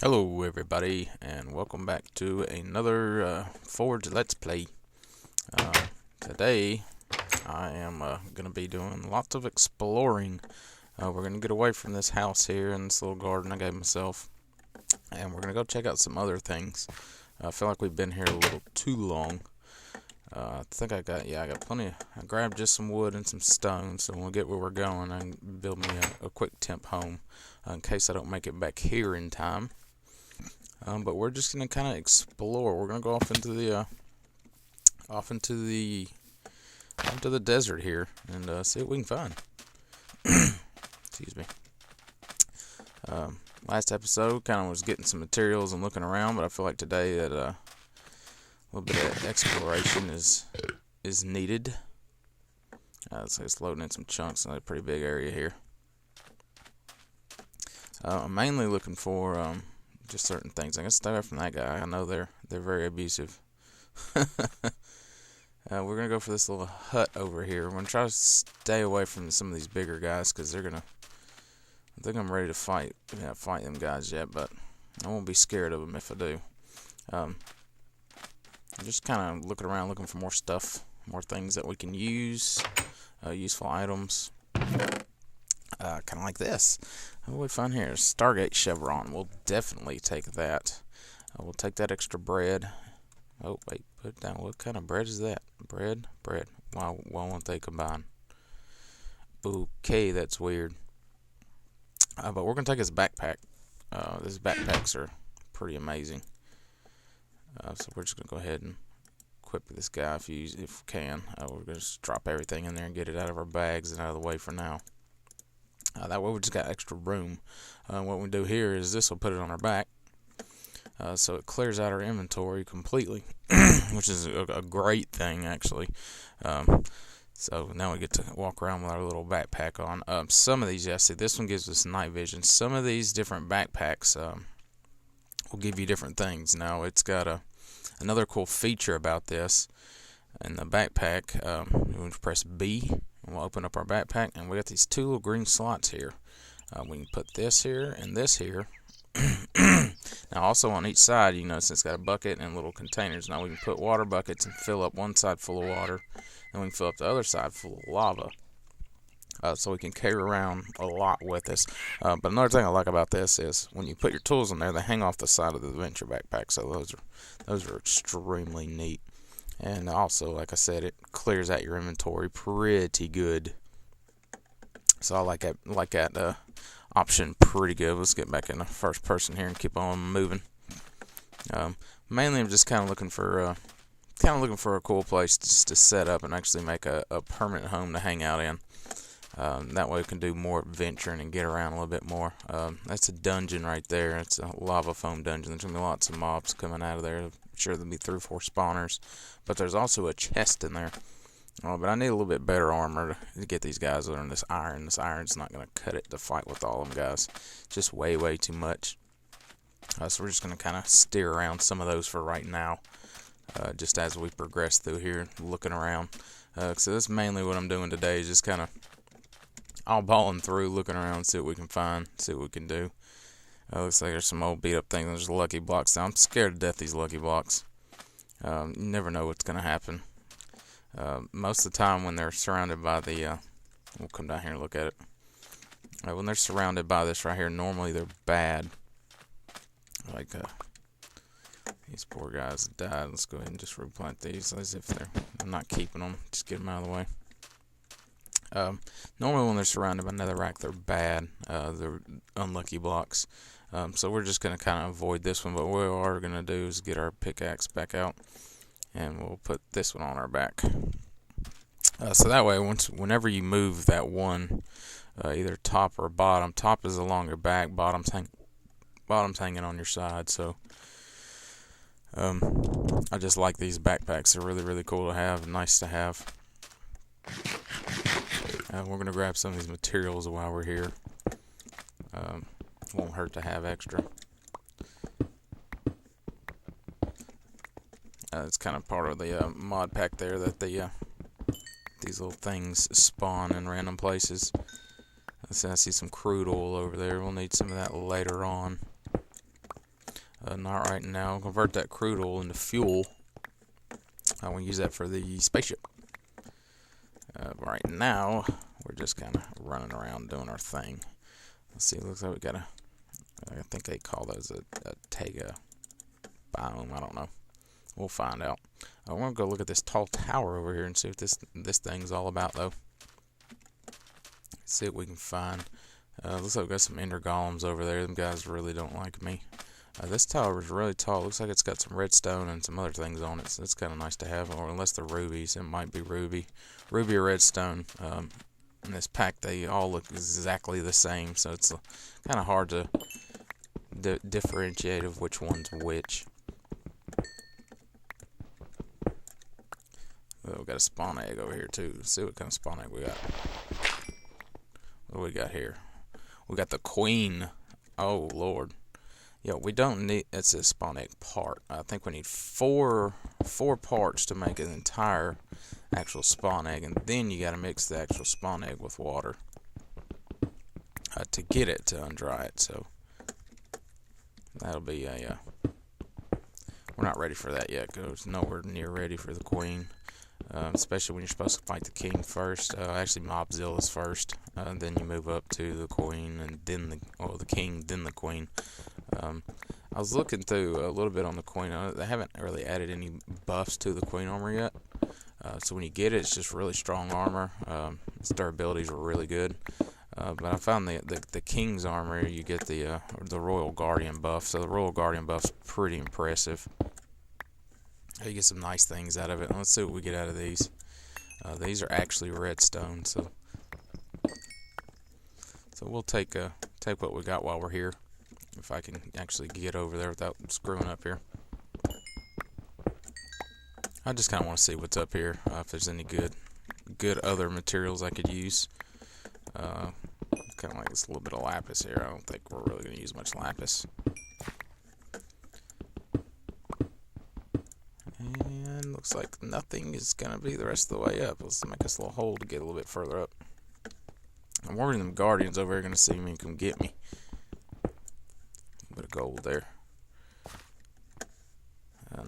Hello everybody, and welcome back to another Forge Let's Play. Uh, Today I am going to be doing lots of exploring. We're going to get away from this house here and this little garden I gave myself, and we're going to go check out some other things. I feel like we've been here a little too long. I think I got plenty. I grabbed just some wood and some stone, so when we get where we're going, I can build me a quick temp home in case I don't make it back here in time. But we're just gonna kind of explore. We're gonna go off into the desert here and see what we can find. Excuse me. Last episode kind of was getting some materials and looking around, but I feel like today that a little bit of exploration is needed. So it's loading in some chunks in a pretty big area here. I'm mainly looking for just certain things. I'm gonna stay away from that guy. I know they're very abusive. We're gonna go for this little hut over here. We're gonna try to stay away from some of these bigger guys because I think I'm ready to fight. We haven't fight them guys yet, but I won't be scared of them if I do. I'm just kind of looking around, looking for more stuff, more things that we can use, useful items. Kind of like this. What do we find here? Stargate Chevron. We'll definitely take that. We'll take that extra bread. Oh, wait, put it down. What kind of bread is that? Bread? Why won't they combine? Okay, that's weird. But we're going to take his backpack. These backpacks are pretty amazing. So we're just going to go ahead and equip this guy if we can. We're going to just drop everything in there and get it out of our bags and out of the way for now. That way we just got extra room. What we do here is this will put it on our back. So it clears out our inventory completely, which is a great thing, actually. So now we get to walk around with our little backpack on. Some of these, see, this one gives us night vision. Some of these different backpacks will give you different things. Now, it's got another cool feature about this. In the backpack, we press B, and we'll open up our backpack, and we got these two little green slots here. We can put this here and this here. Now also on each side, you notice it's got a bucket and little containers. Now we can put water buckets and fill up one side full of water, and we can fill up the other side full of lava. So we can carry around a lot with us. But another thing I like about this is when you put your tools in there, they hang off the side of the adventure backpack. So those are extremely neat. And also, like I said, it clears out your inventory pretty good. So I like that option pretty good. Let's get back in the first person here and keep on moving. Mainly, I'm just kind of looking for a cool place to set up and actually make a permanent home to hang out in. That way we can do more adventuring and get around a little bit more. That's a dungeon right there. It's a lava foam dungeon. There's going to be lots of mobs coming out of there. I'm sure there'll be 3 or 4 spawners. But there's also a chest in there. But I need a little bit better armor to get these guys that are in this iron. This iron's not going to cut it to fight with all them guys. Just way too much. So we're just going to kind of steer around some of those for right now. Just as we progress through here, looking around. So that's mainly what I'm doing today, is just kind of all balling through, looking around, see what we can find, see what we can do. Looks like there's some old beat up things. There's lucky blocks. I'm scared to death of these lucky blocks. You never know what's going to happen. Most of the time when they're surrounded by we'll come down here and look at it. When they're surrounded by this right here, normally they're bad. Like, these poor guys died. Let's go ahead and just replant these as if I'm not keeping them. Just get them out of the way. Normally when they're surrounded by netherrack, they're bad. They're unlucky blocks. So we're just going to kind of avoid this one. But what we are going to do is get our pickaxe back out, and we'll put this one on our back. So that way, whenever you move that one, either top or bottom, top is along your back, bottom's hanging on your side. So I just like these backpacks. They're really cool to have, nice to have. We're going to grab some of these materials while we're here. Won't hurt to have extra. It's kind of part of the mod pack there that these little things spawn in random places. I see some crude oil over there. We'll need some of that later on. not right now. Convert that crude oil into fuel. I want to use that for the spaceship. Right now, we're just kind of running around doing our thing. Let's see, it looks like we got I think they call those a Tega biome. I don't know. We'll find out. I want to go look at this tall tower over here and see what this thing's all about, though. See what we can find. Looks like we got some ender golems over there. Them guys really don't like me. This tower is really tall. Looks like it's got some redstone and some other things on it, so it's kind of nice to have. Or unless they're rubies, it might be ruby or redstone. In this pack, they all look exactly the same, so it's kind of hard to differentiate of which one's which. We got a spawn egg over here too. Let's see what kind of spawn egg we got. What do we got here? We got the queen. Oh Lord. Yeah, we don't need. It's a spawn egg part. I think we need four parts to make an entire actual spawn egg, and then you got to mix the actual spawn egg with water to get it to undry it. So that'll be a. We're not ready for that yet. It's nowhere near ready for the queen. Especially when you're supposed to fight the king first. Actually, Mobzilla's first. Then you move up to the queen, and then the king, then the queen. I was looking through a little bit on the queen. They haven't really added any buffs to the queen armor yet. So when you get it, it's just really strong armor. Its durabilities are really good. But I found the king's armor, you get the royal guardian buff. So the royal guardian buff's pretty impressive. You get some nice things out of it. Let's see what we get out of these. These are actually redstone, so we'll take what we got while we're here. If I can actually get over there without screwing up here. I just kind of want to see what's up here. If there's any good other materials I could use. Kind of like this little bit of lapis here. I don't think we're really going to use much lapis. And looks like nothing is going to be the rest of the way up. Let's make us a little hole to get a little bit further up. I'm worried them guardians over here are going to see me and come get me. A bit of gold there.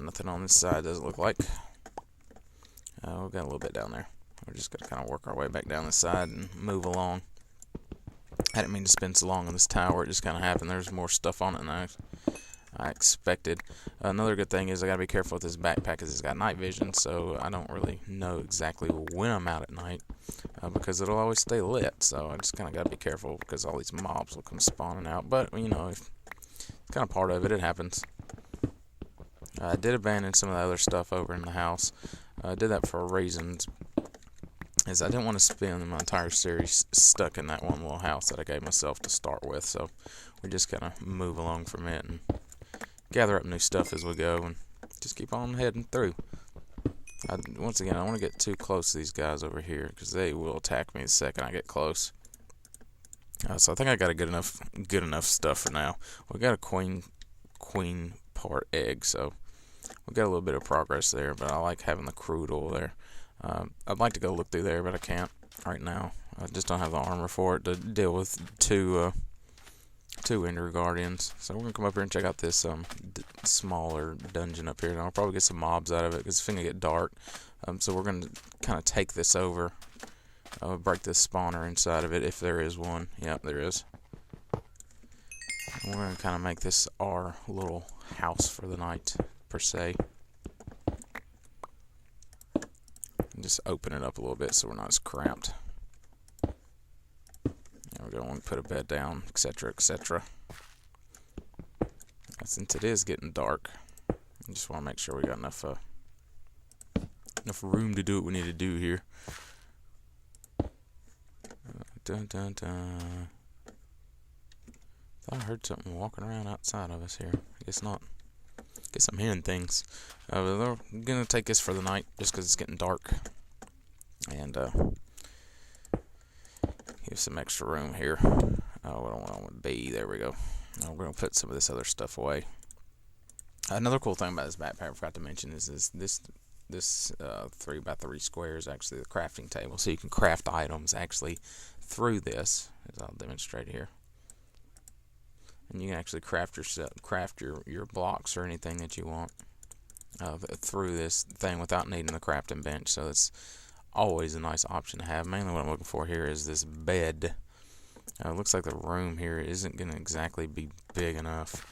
Nothing on this side, doesn't look like. We've got a little bit down there. We're just going to kind of work our way back down this side and move along. I didn't mean to spend so long on this tower. It just kind of happened. There's more stuff on it than I expected. Another good thing is I got to be careful with this backpack because it's got night vision, so I don't really know exactly when I'm out at night because it'll always stay lit. So I just kind of got to be careful because all these mobs will come spawning out. But, you know, it's kind of part of it. It happens. I did abandon some of the other stuff over in the house. I did that for reasons. Is I didn't want to spend my entire series stuck in that one little house that I gave myself to start with. So we just kind of move along from it and gather up new stuff as we go and just keep on heading through. Once again, I want to get too close to these guys over here because they will attack me the second I get close. So I think I got a good enough stuff for now. We got a queen part egg, so we got a little bit of progress there. But I like having the crude oil there. I'd like to go look through there, but I can't right now. I just don't have the armor for it to deal with two Ender Guardians. So we're gonna come up here and check out this smaller dungeon up here, and I'll probably get some mobs out of it because it's gonna get dark. So we're gonna kind of take this over, break this spawner inside of it if there is one. Yep, there is. And we're gonna kind of make this our little house for the night per se. Just open it up a little bit so we're not as cramped. There we go. Want to put a bed down, etc., etc. Since it is getting dark, I just want to make sure we got enough room to do what we need to do here. Dun dun dun. Thought I heard something walking around outside of us here. I guess not. Guess I'm hearing things. We're gonna take this for the night just because it's getting dark, and give some extra room here. Oh, I don't want to be. There we go. Now we're gonna put some of this other stuff away. Another cool thing about this backpack I forgot to mention is this 3x3 square is actually the crafting table, so you can craft items actually through this, as I'll demonstrate here. and you can actually craft your blocks or anything that you want through this thing without needing the crafting bench. So it's always a nice option to have. Mainly what I'm looking for here is this bed. It looks like the room here isn't going to exactly be big enough.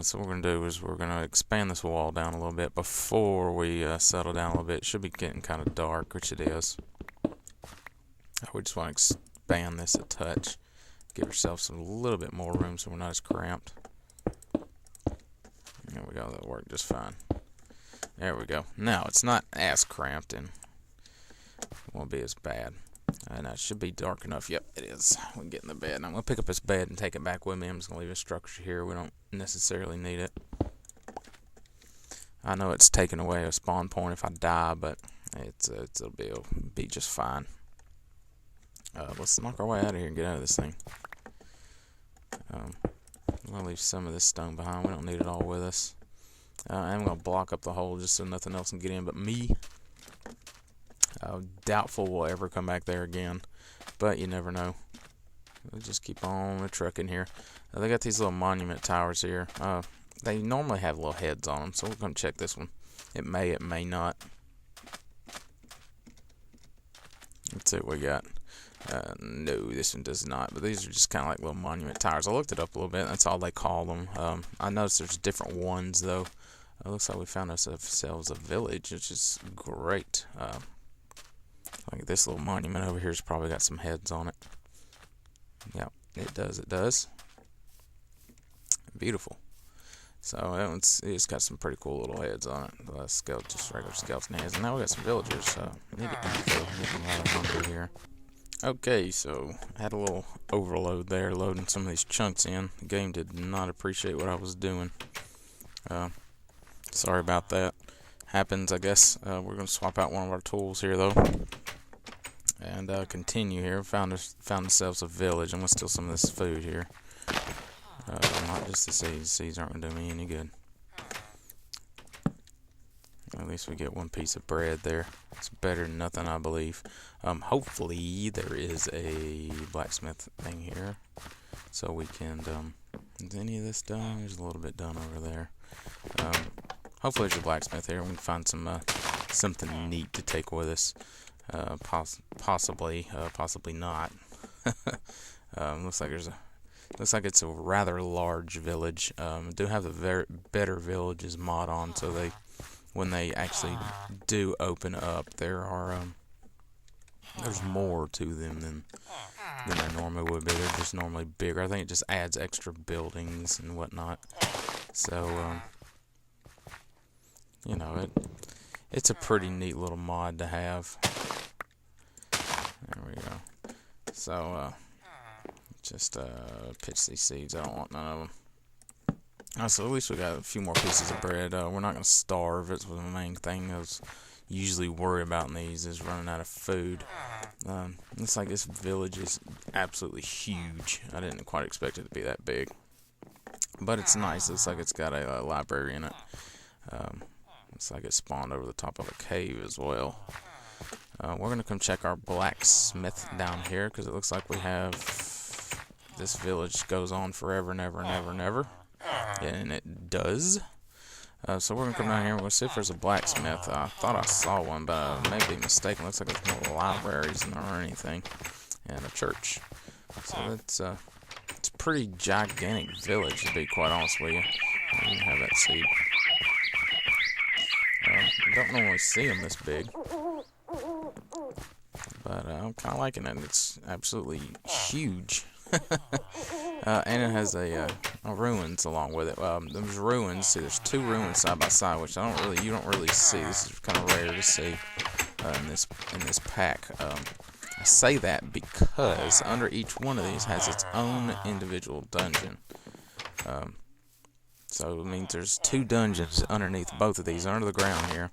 So what we're going to do is we're going to expand this wall down a little bit before we settle down a little bit. It should be getting kind of dark, which it is. We just want to expand this a touch. Give ourselves a little bit more room so we're not as cramped. There we go. That'll work just fine. There we go. Now, it's not as cramped and it won't be as bad. And it should be dark enough. Yep, it is. We can get in the bed. And I'm going to pick up this bed and take it back with me. I'm just going to leave a structure here. We don't necessarily need it. I know it's taking away a spawn point if I die, but it'll be just fine. Let's knock our way out of here and get out of this thing. I'm going to leave some of this stone behind. We don't need it all with us. I'm going to block up the hole just so nothing else can get in but me. Doubtful we'll ever come back there again, but you never know. We'll just keep on trucking here. They got these little monument towers here. They normally have little heads on them, so we're going to check this one. It may not. Let's see what we got. No, this one does not, but these are just kind of like little monument towers. I looked it up a little bit. That's all they call them. I noticed there's different ones, though. It looks like we found ourselves a village, which is great. Like this little monument over here has probably got some heads on it. Yep, it does. Beautiful. So it's got some pretty cool little heads on it. Just regular skeleton heads. And now we got some villagers. So need to get a lot of hungry here. Okay, so I had a little overload there, loading some of these chunks in. The game did not appreciate what I was doing. Sorry about that. Happens, I guess. We're going to swap out one of our tools here, though. And continue here. Found ourselves a village. I'm going to steal some of this food here. Not just the seeds. The seeds aren't going to do me any good. At least we get one piece of bread there. It's better than nothing, I believe. Hopefully there is a blacksmith thing here. So we can... is any of this done? There's a little bit done over there. Hopefully there's a blacksmith here. We can find something neat to take with us. Possibly not. Looks like it's a rather large village. Do have the Better Villages mod on, so when they actually do open up, there's more to them than there normally would be. They're just normally bigger. I think it just adds extra buildings and whatnot. So it's a pretty neat little mod to have. There we go. So, just pitch these seeds. I don't want none of them. So at least we got a few more pieces of bread. We're not going to starve. It's the main thing I was usually worried about in these is running out of food. Looks like this village is absolutely huge. I didn't quite expect it to be that big. But it's nice. Looks like it's got a library in it. Looks like it spawned over the top of a cave as well. We're going to come check our blacksmith down here because it looks like we have... This village goes on forever and ever and ever and ever. And it does. So we're going to come down here and we'll see if there's a blacksmith. I thought I saw one, but I may be mistaken. Looks like there's no libraries in there or anything. And a church. So it's a pretty gigantic village, to be quite honest with you. I didn't have that seed. I don't normally see them this big. But I'm kind of liking it. It's absolutely huge. And it has a ruins along with it. There's ruins. See, there's two ruins side by side, which you don't really see. This is kind of rare to see in this pack. I say that because under each one of these has its own individual dungeon. So it means there's two dungeons underneath both of these, under the ground here,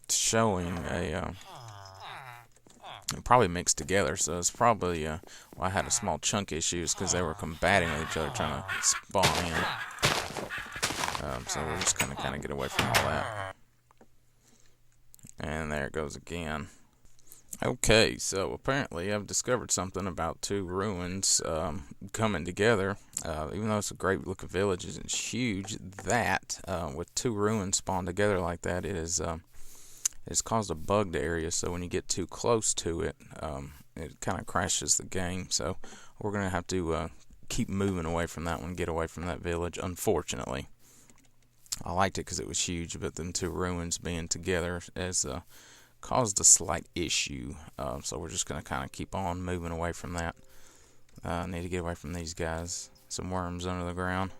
showing probably mixed together. So it's probably I had a small chunk issues because they were combating each other, trying to spawn in. So we're just gonna kind of get away from all that. And there it goes again. Okay, so apparently I've discovered something about two ruins coming together. Even though it's a great looking village, it's huge. That with two ruins spawned together like that, it's caused a bugged area. So when you get too close to it, it kind of crashes the game. So we're gonna have to keep moving away from that one, get away from that village. Unfortunately, I liked it because it was huge, but them two ruins being together as caused a slight issue. So we're just going to kind of keep on moving away from that. Need to get away from these guys. Some worms under the ground.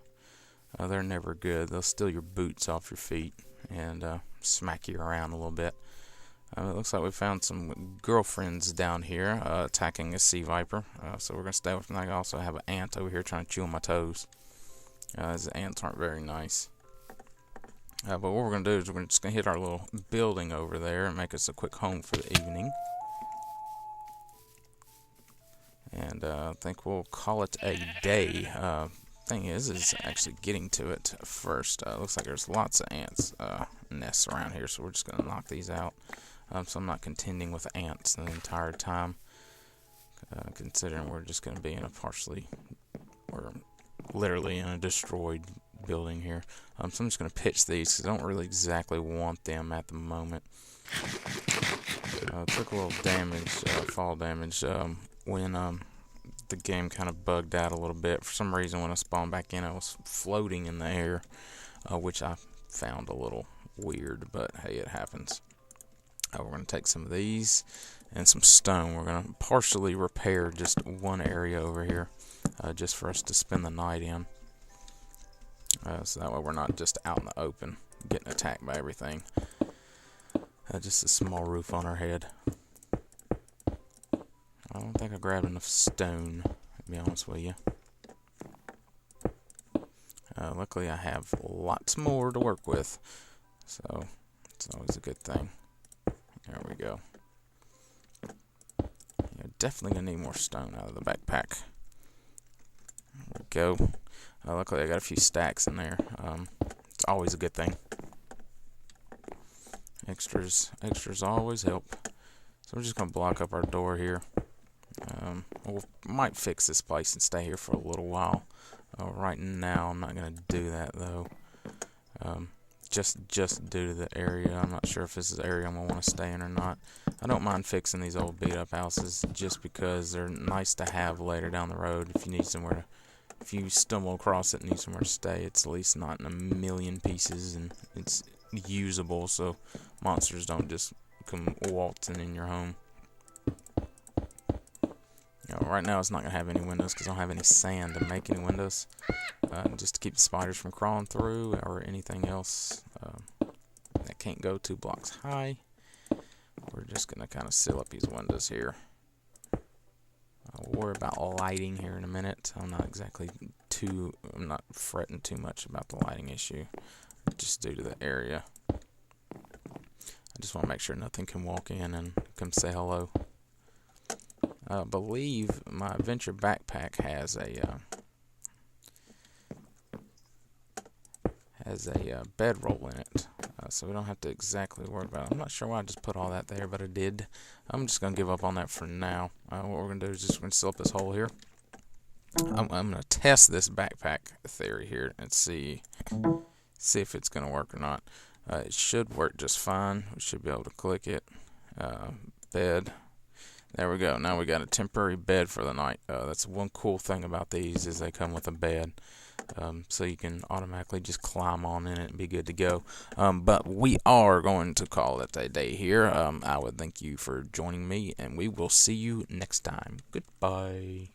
They're never good. They'll steal your boots off your feet and smack you around a little bit. It looks like we found some girlfriends down here attacking a sea viper. So we're going to stay away from that. I also have an ant over here trying to chew on my toes. These ants aren't very nice. But what we're going to do is we're just going to hit our little building over there and make us a quick home for the evening. And I think we'll call it a day. Thing is actually getting to it first. Looks like there's lots of ants nests around here, so we're just going to knock these out. So I'm not contending with ants the entire time, considering we're just going to be in we're literally in a destroyed building here. So I'm just going to pitch these because I don't really exactly want them at the moment. Took a little damage, fall damage, when the game kind of bugged out a little bit. For some reason, when I spawned back in, I was floating in the air, which I found a little weird, but hey, it happens. We're going to take some of these and some stone. We're going to partially repair just one area over here, just for us to spend the night in. So that way we're not just out in the open getting attacked by everything. Just a small roof on our head. I don't think I grabbed enough stone, to be honest with you. Luckily I have lots more to work with, so it's always a good thing. There we go. Yeah, definitely gonna need more stone out of the backpack. There we go. Luckily I got a few stacks in there. It's always a good thing. Extras always help. So we're just gonna block up our door here. We might fix this place and stay here for a little while. Right now I'm not gonna do that though. Just due to the area. I'm not sure if this is the area I'm gonna want to stay in or not. I don't mind fixing these old beat up houses just because they're nice to have later down the road if you need somewhere to. If you stumble across it and need somewhere to stay, it's at least not in a million pieces and it's usable, so monsters don't just come waltzing in your home. Right now it's not going to have any windows because I don't have any sand to make any windows. Just to keep the spiders from crawling through or anything else that can't go 2 blocks high. We're just going to kind of seal up these windows here. We'll worry about lighting here in a minute. I'm not fretting too much about the lighting issue, just due to the area. I just want to make sure nothing can walk in and come say hello. I believe my adventure backpack has a bedroll in it, so we don't have to exactly worry about it. I'm not sure why I just put all that there, but I did. I'm just gonna give up on that for now. What we're gonna do is just seal up this hole here. I'm gonna test this backpack theory here and see if it's gonna work or not. It should work just fine. We should be able to click it. Bed. There we go. Now we got a temporary bed for the night. That's one cool thing about these is they come with a bed. So you can automatically just climb on in it and be good to go. But we are going to call it a day here. I would thank you for joining me, and we will see you next time. Goodbye.